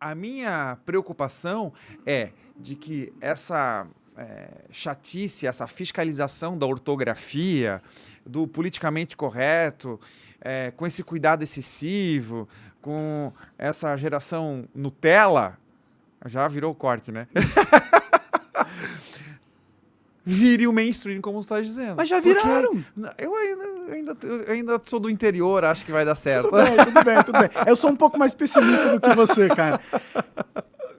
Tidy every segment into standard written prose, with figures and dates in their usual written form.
A minha preocupação é de que essa chatice, essa fiscalização da ortografia, do politicamente correto, com esse cuidado excessivo, com essa geração Nutella, já virou corte, né? Vire o mainstream, como você está dizendo. Mas já viraram. Eu ainda sou do interior, acho que vai dar certo. Tudo bem. Eu sou um pouco mais pessimista do que você, cara.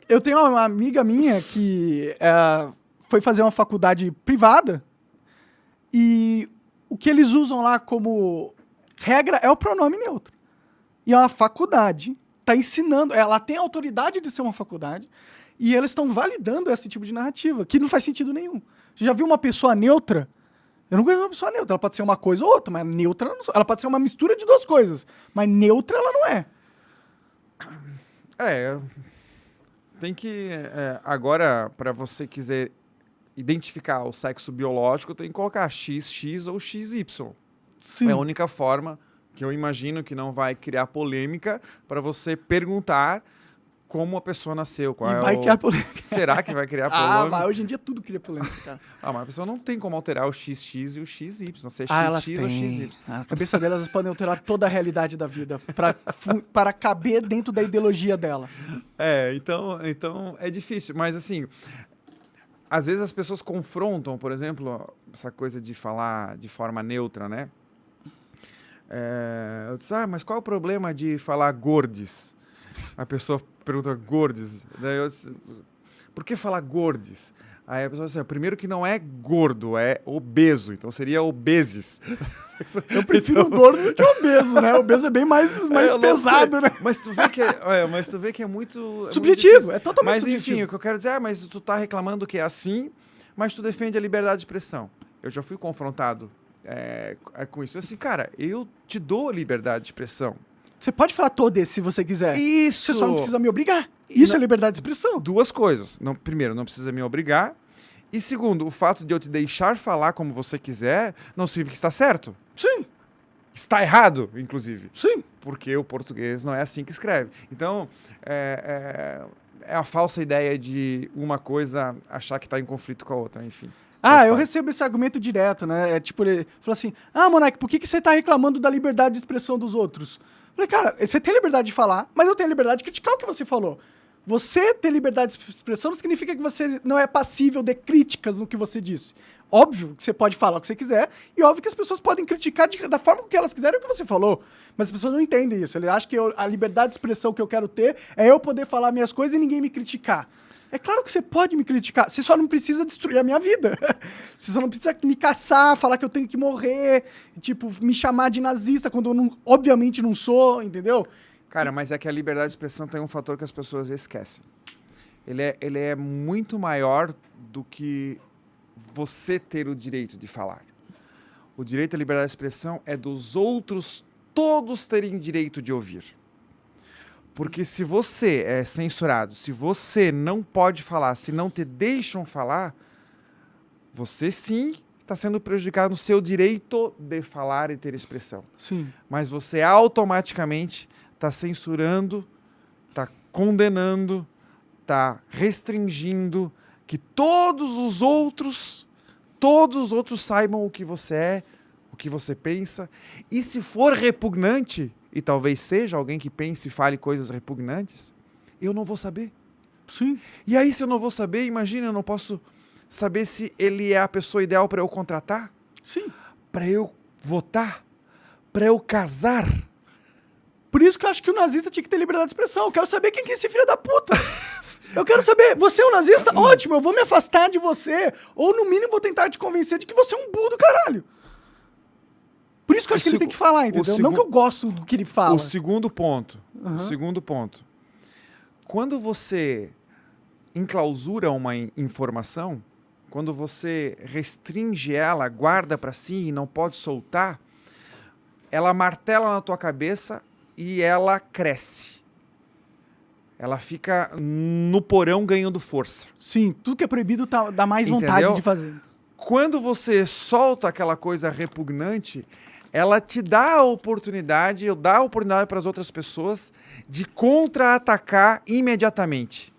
Eu tenho uma amiga minha que foi fazer uma faculdade privada e o que eles usam lá como regra é o pronome neutro. E é uma faculdade, está ensinando, ela tem a autoridade de ser uma faculdade e eles estão validando esse tipo de narrativa, que não faz sentido nenhum. Você já viu uma pessoa neutra? Eu não conheço uma pessoa neutra. Ela pode ser uma coisa ou outra, mas neutra ela pode ser uma mistura de duas coisas. Mas neutra ela não é. Tem que... agora, para você quiser identificar o sexo biológico, tem que colocar XX ou XY. Sim. É a única forma que eu imagino que não vai criar polêmica para você perguntar como a pessoa nasceu. Qual vai criar polêmica. Será que vai criar polêmica? Mas hoje em dia tudo cria polêmica, cara. Mas a pessoa não tem como alterar o XX e o XY. Não sei, elas XX têm. ou XY. A cabeça delas podem alterar toda a realidade da vida para caber dentro da ideologia dela. Então é difícil. Mas assim, às vezes as pessoas confrontam, por exemplo, essa coisa de falar de forma neutra, né? Eu disse, mas qual é o problema de falar gordes? A pessoa pergunta gordes. Daí eu disse, por que falar gordes? Aí a pessoa diz assim, primeiro que não é gordo, é obeso. Então seria obeses. Eu prefiro gordo do que obeso, né? Obeso é bem mais pesado, né? Mas tu vê que é muito... subjetivo, muito é totalmente mas, subjetivo. Enfim, o que eu quero dizer mas tu tá reclamando que é assim, mas tu defende a liberdade de expressão. Eu já fui confrontado com isso. Assim, cara, eu te dou a liberdade de expressão. Você pode falar todes se você quiser. Isso! Você só não precisa me obrigar. Isso é liberdade de expressão. Duas coisas. Primeiro, não precisa me obrigar. E segundo, o fato de eu te deixar falar como você quiser não significa que está certo. Sim. Está errado, inclusive. Sim. Porque o português não é assim que escreve. Então, é a falsa ideia de uma coisa achar que está em conflito com a outra, enfim. Eu recebo esse argumento direto, né? Ele fala assim, Monark, por que você está reclamando da liberdade de expressão dos outros? Eu falei, cara, você tem liberdade de falar, mas eu tenho liberdade de criticar o que você falou. Você ter liberdade de expressão não significa que você não é passível de críticas no que você disse. Óbvio que você pode falar o que você quiser, e óbvio que as pessoas podem criticar da forma que elas quiserem o que você falou. Mas as pessoas não entendem isso. Eles acham que a liberdade de expressão que eu quero ter é eu poder falar minhas coisas e ninguém me criticar. É claro que você pode me criticar, você só não precisa destruir a minha vida. Você só não precisa me caçar, falar que eu tenho que morrer, me chamar de nazista quando eu obviamente não sou, entendeu? Cara, mas é que a liberdade de expressão tem um fator que as pessoas esquecem. Ele é muito maior do que você ter o direito de falar. O direito à liberdade de expressão é dos outros todos terem direito de ouvir. Porque se você é censurado, se você não pode falar, se não te deixam falar, você sim está sendo prejudicado no seu direito de falar e ter expressão. Sim. Mas você automaticamente está censurando, está condenando, está restringindo que todos os outros saibam o que você é, o que você pensa. E se for repugnante, e talvez seja alguém que pense e fale coisas repugnantes, eu não vou saber. Sim. E aí, se eu não vou saber, imagina, eu não posso saber se ele é a pessoa ideal para eu contratar? Sim. Para eu votar? Para eu casar? Por isso que eu acho que o nazista tinha que ter liberdade de expressão. Eu quero saber quem que é esse filho da puta. Eu quero saber, você é um nazista? Ótimo, eu vou me afastar de você. Ou no mínimo vou tentar te convencer de que você é um burro do caralho. Por isso que eu acho que ele tem que falar, entendeu? Não que eu gosto do que ele fala. O segundo ponto. Quando você enclausura uma informação, quando você restringe ela, guarda para si e não pode soltar, ela martela na tua cabeça e ela cresce. Ela fica no porão ganhando força. Sim, tudo que é proibido dá mais vontade de fazer. Quando você solta aquela coisa repugnante, ela te dá a oportunidade, eu dá a oportunidade para as outras pessoas de contra-atacar imediatamente.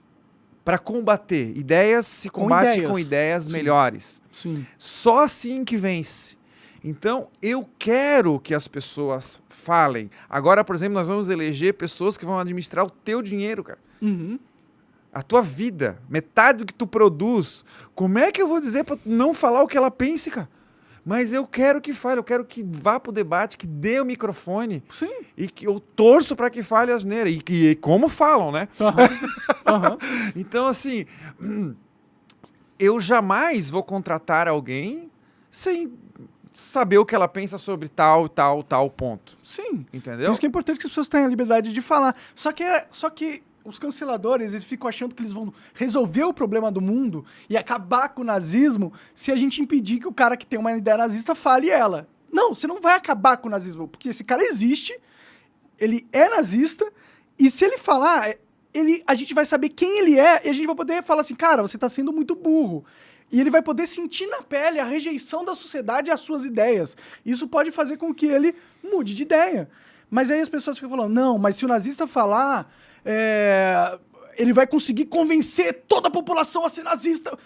Para combater. Ideias se combate com ideias melhores. Sim. Só assim que vence. Então, eu quero que as pessoas falem. Agora, por exemplo, nós vamos eleger pessoas que vão administrar o teu dinheiro, cara. Uhum. A tua vida, metade do que tu produz. Como é que eu vou dizer para não falar o que ela pense, cara? Mas eu quero que fale, eu quero que vá pro debate, que dê o microfone. Sim. E que eu torço para que fale asneira. E como falam, né? Uhum. Então, assim, eu jamais vou contratar alguém sem saber o que ela pensa sobre tal ponto. Sim. Entendeu? Por isso que é importante que as pessoas tenham a liberdade de falar. Só que os canceladores, eles ficam achando que eles vão resolver o problema do mundo e acabar com o nazismo se a gente impedir que o cara que tem uma ideia nazista fale ela. Não, você não vai acabar com o nazismo, porque esse cara existe, ele é nazista, e se ele falar, a gente vai saber quem ele é, e a gente vai poder falar assim, cara, você tá sendo muito burro. E ele vai poder sentir na pele a rejeição da sociedade às suas ideias. Isso pode fazer com que ele mude de ideia. Mas aí as pessoas ficam falando, não, mas se o nazista falar, ele vai conseguir convencer toda a população a ser nazista.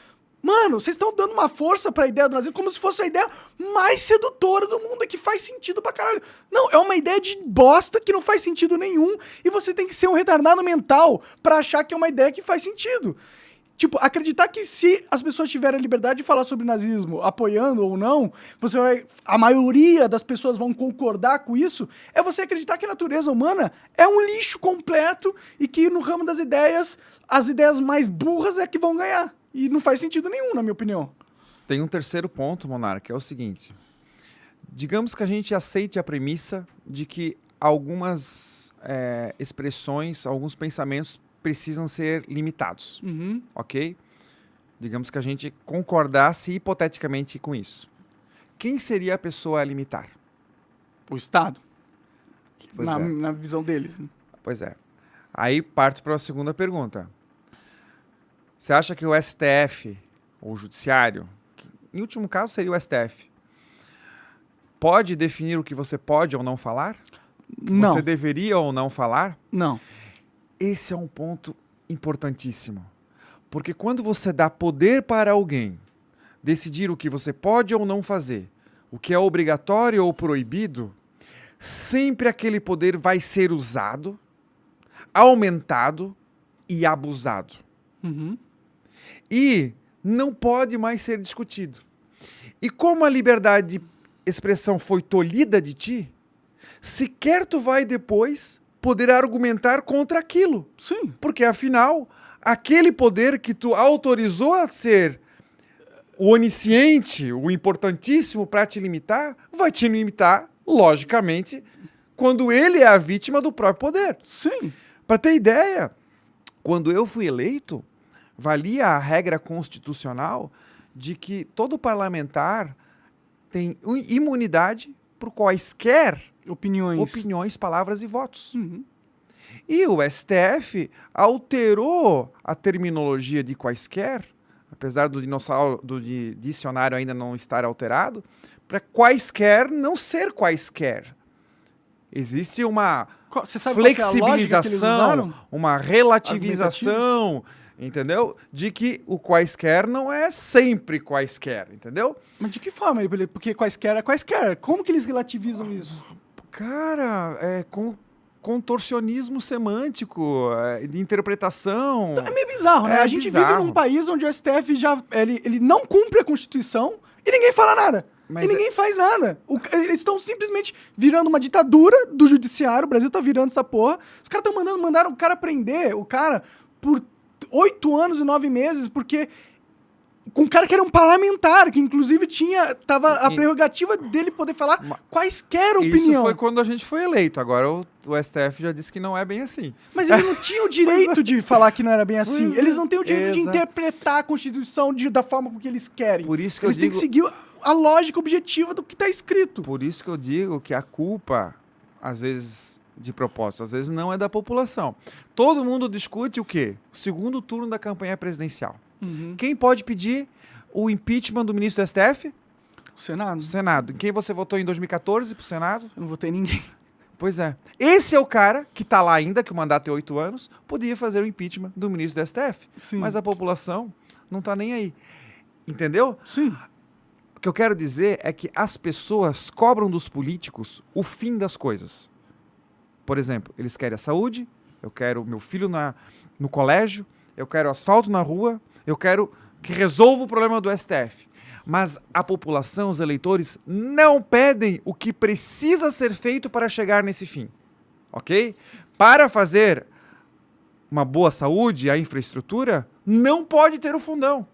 Mano, vocês estão dando uma força pra ideia do nazismo como se fosse a ideia mais sedutora do mundo, que faz sentido pra caralho. Não, é uma ideia de bosta que não faz sentido nenhum, e você tem que ser um retardado mental pra achar que é uma ideia que faz sentido. Tipo, acreditar que se as pessoas tiverem a liberdade de falar sobre nazismo, apoiando ou não, a maioria das pessoas vão concordar com isso, é você acreditar que a natureza humana é um lixo completo e que no ramo das ideias, as ideias mais burras é que vão ganhar. E não faz sentido nenhum, na minha opinião. Tem um terceiro ponto, Monarca, é o seguinte. Digamos que a gente aceite a premissa de que algumas expressões, alguns pensamentos precisam ser limitados, ok? Digamos que a gente concordasse hipoteticamente com isso. Quem seria a pessoa a limitar? O Estado. Pois é. Na visão deles. Né? Pois é. Aí parte para a segunda pergunta. Você acha que o STF, ou o Judiciário, que em último caso seria o STF, pode definir o que você pode ou não falar? Não. Você deveria ou não falar? Não. Esse é um ponto importantíssimo. Porque quando você dá poder para alguém decidir o que você pode ou não fazer, o que é obrigatório ou proibido, sempre aquele poder vai ser usado, aumentado e abusado. E não pode mais ser discutido. E como a liberdade de expressão foi tolhida de ti, sequer tu vai depois poder argumentar contra aquilo. Sim. Porque, afinal, aquele poder que tu autorizou a ser o onisciente, o importantíssimo para te limitar, vai te limitar, logicamente, quando ele é a vítima do próprio poder. Sim. Para ter ideia, quando eu fui eleito, valia a regra constitucional de que todo parlamentar tem imunidade por quaisquer opiniões, palavras e votos. E o STF alterou a terminologia de quaisquer, apesar do dicionário ainda não estar alterado, para quaisquer não ser quaisquer. Existe uma flexibilização, uma relativização, entendeu? De que o quaisquer não é sempre quaisquer, entendeu? Mas de que forma? Porque quaisquer é quaisquer. Como que eles relativizam isso? Cara, contorcionismo semântico, de interpretação. É meio bizarro, né? A gente vive num país onde o STF ele não cumpre a Constituição e ninguém fala nada. E ninguém faz nada. Eles estão simplesmente virando uma ditadura do judiciário. O Brasil tá virando essa porra. Os caras estão mandaram o cara prender o cara por 8 anos e 9 meses, porque com um cara que era um parlamentar, que inclusive tava a prerrogativa dele poder falar quaisquer opinião. Isso foi quando a gente foi eleito. Agora o STF já disse que não é bem assim. Mas ele não tinha o direito de falar que não era bem assim. Eles não têm o direito de interpretar a Constituição da forma com que eles querem. Por isso que eles têm que seguir a lógica objetiva do que está escrito. Por isso que eu digo que a culpa, às vezes de propósito, às vezes não é da população. Todo mundo discute o quê? O segundo turno da campanha presidencial. Quem pode pedir o impeachment do ministro do STF? O Senado? Senado. Em quem você votou em 2014 pro Senado? Eu não votei em ninguém. Pois é. Esse é o cara que tá lá ainda, que o mandato é 8 anos, podia fazer o impeachment do ministro do STF. Sim. Mas a população não tá nem aí. Entendeu? Sim. O que eu quero dizer é que as pessoas cobram dos políticos o fim das coisas. Por exemplo, eles querem a saúde, eu quero o meu filho no colégio, eu quero asfalto na rua, eu quero que resolva o problema do STF. Mas a população, os eleitores, não pedem o que precisa ser feito para chegar nesse fim. Ok? Para fazer uma boa saúde, a infraestrutura, não pode ter o fundão.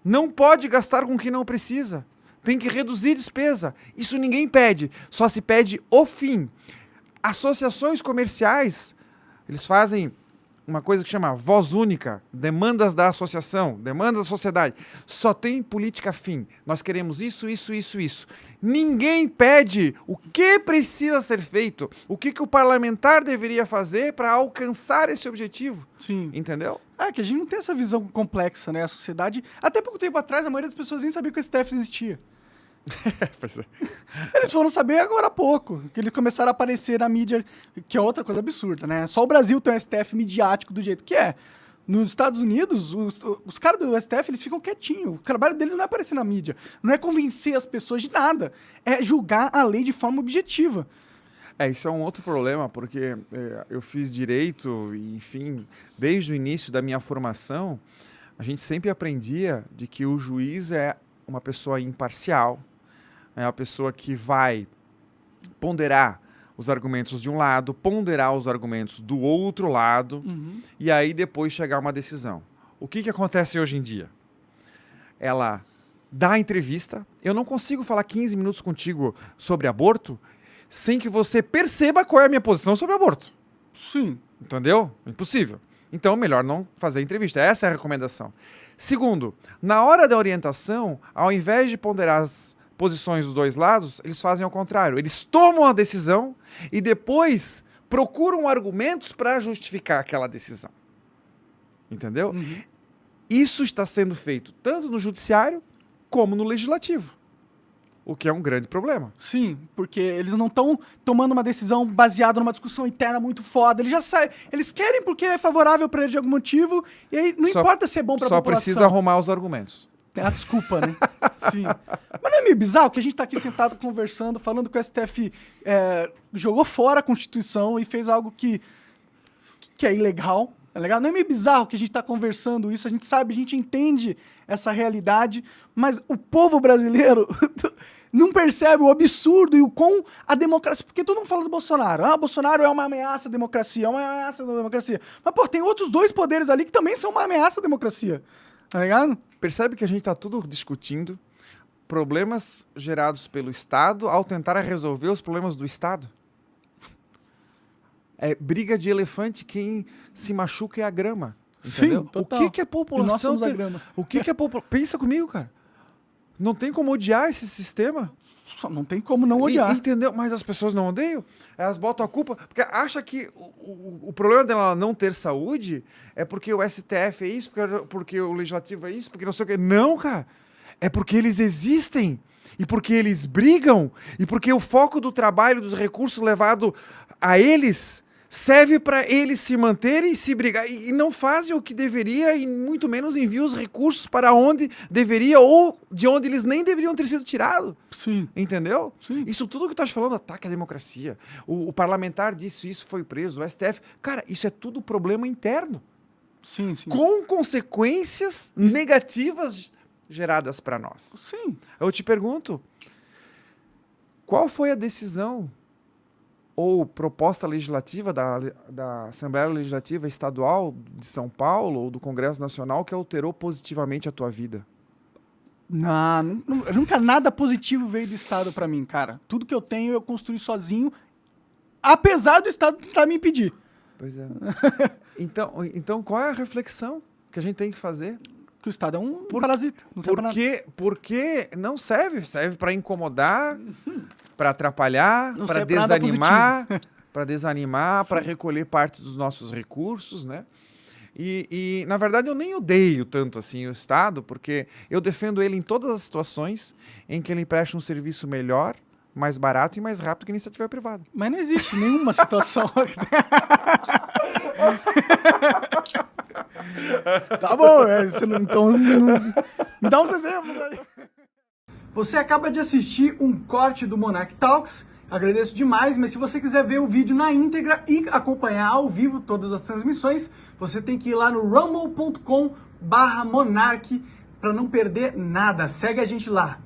Não pode gastar com o que não precisa. Tem que reduzir despesa. Isso ninguém pede. Só se pede o fim. Associações comerciais, eles fazem uma coisa que chama voz única, demandas da associação, demandas da sociedade. Só tem política fim. Nós queremos isso, isso, isso, isso. Ninguém pede o que precisa ser feito, o que o parlamentar deveria fazer para alcançar esse objetivo. Sim. Entendeu? Que a gente não tem essa visão complexa, né? A sociedade... Até pouco tempo atrás, a maioria das pessoas nem sabia que o STF existia. Pois é. Eles foram saber agora há pouco, que eles começaram a aparecer na mídia, que é outra coisa absurda, né? Só o Brasil tem um STF midiático do jeito que é. Nos Estados Unidos, os caras do STF, eles ficam quietinhos. O trabalho deles não é aparecer na mídia, não é convencer as pessoas de nada, é julgar a lei de forma objetiva. Isso é um outro problema, porque eu fiz direito e, enfim, desde o início da minha formação, a gente sempre aprendia de que o juiz é uma pessoa imparcial, é uma pessoa que vai ponderar os argumentos de um lado, ponderar os argumentos do outro lado, e aí depois chegar a uma decisão. O que acontece hoje em dia? Ela dá a entrevista, eu não consigo falar 15 minutos contigo sobre aborto sem que você perceba qual é a minha posição sobre aborto. Sim. Entendeu? Impossível. Então, melhor não fazer a entrevista. Essa é a recomendação. Segundo, na hora da orientação, ao invés de ponderar as posições dos dois lados, eles fazem ao contrário. Eles tomam a decisão e depois procuram argumentos para justificar aquela decisão. Entendeu? Isso está sendo feito tanto no judiciário como no legislativo. O que é um grande problema. Sim, porque eles não estão tomando uma decisão baseada numa discussão interna muito foda. Eles já sabem, eles querem porque é favorável para eles de algum motivo, e aí não importa se é bom para a população. Só precisa arrumar os argumentos. Tem a desculpa, né? Sim. Mas não é meio bizarro que a gente tá aqui sentado conversando, falando que o STF jogou fora a Constituição e fez algo que é ilegal, tá legal? Não é meio bizarro que a gente tá conversando isso, a gente sabe, a gente entende essa realidade, mas o povo brasileiro não percebe o absurdo e o quão a democracia... Porque todo mundo fala do Bolsonaro. O Bolsonaro é uma ameaça à democracia, é uma ameaça à democracia. Mas, pô, tem outros dois poderes ali que também são uma ameaça à democracia. Tá ligado? Percebe que a gente tá tudo discutindo problemas gerados pelo Estado ao tentar resolver os problemas do Estado? É briga de elefante, quem se machuca é a grama. Entendeu? Sim, total. O que a população tem... O que a população... Pensa comigo, cara. Não tem como odiar esse sistema. Só não tem como não odiar. Entendeu? Mas as pessoas não odeiam. Elas botam a culpa... Porque acham que o problema dela não ter saúde é porque o STF é isso, porque o Legislativo é isso, porque não sei o quê. Não, cara. É porque eles existem. E porque eles brigam. E porque o foco do trabalho, dos recursos levado a eles... serve para eles se manterem e se brigar. E não fazem o que deveria e muito menos enviam os recursos para onde deveria ou de onde eles nem deveriam ter sido tirados. Sim. Entendeu? Sim. Isso tudo que tu estás falando, ataque à democracia. O parlamentar disse isso, foi preso. O STF... Cara, isso é tudo problema interno. Sim, sim. Com consequências negativas geradas para nós. Sim. Eu te pergunto, qual foi a decisão ou proposta legislativa da Assembleia Legislativa Estadual de São Paulo ou do Congresso Nacional que alterou positivamente a tua vida? Não, nunca nada positivo veio do Estado pra mim, cara. Tudo que eu tenho eu construí sozinho, apesar do Estado tentar me impedir. Pois é. Então, qual é a reflexão que a gente tem que fazer? Que o Estado é um parasita. Não serve pra nada. Porque não serve. Serve para incomodar, para atrapalhar, para serve pra nada desanimar, para recolher parte dos nossos recursos, né? E, na verdade, eu nem odeio tanto assim o Estado, porque eu defendo ele em todas as situações em que ele preste um serviço melhor, mais barato e mais rápido que a iniciativa privada. Mas não existe nenhuma situação. Tá bom, então me dá uns exemplos aí. Você acaba de assistir um corte do Monarch Talks. Agradeço demais, mas se você quiser ver o vídeo na íntegra e acompanhar ao vivo todas as transmissões, você tem que ir lá no rumble.com/monarch para não perder nada. Segue a gente lá.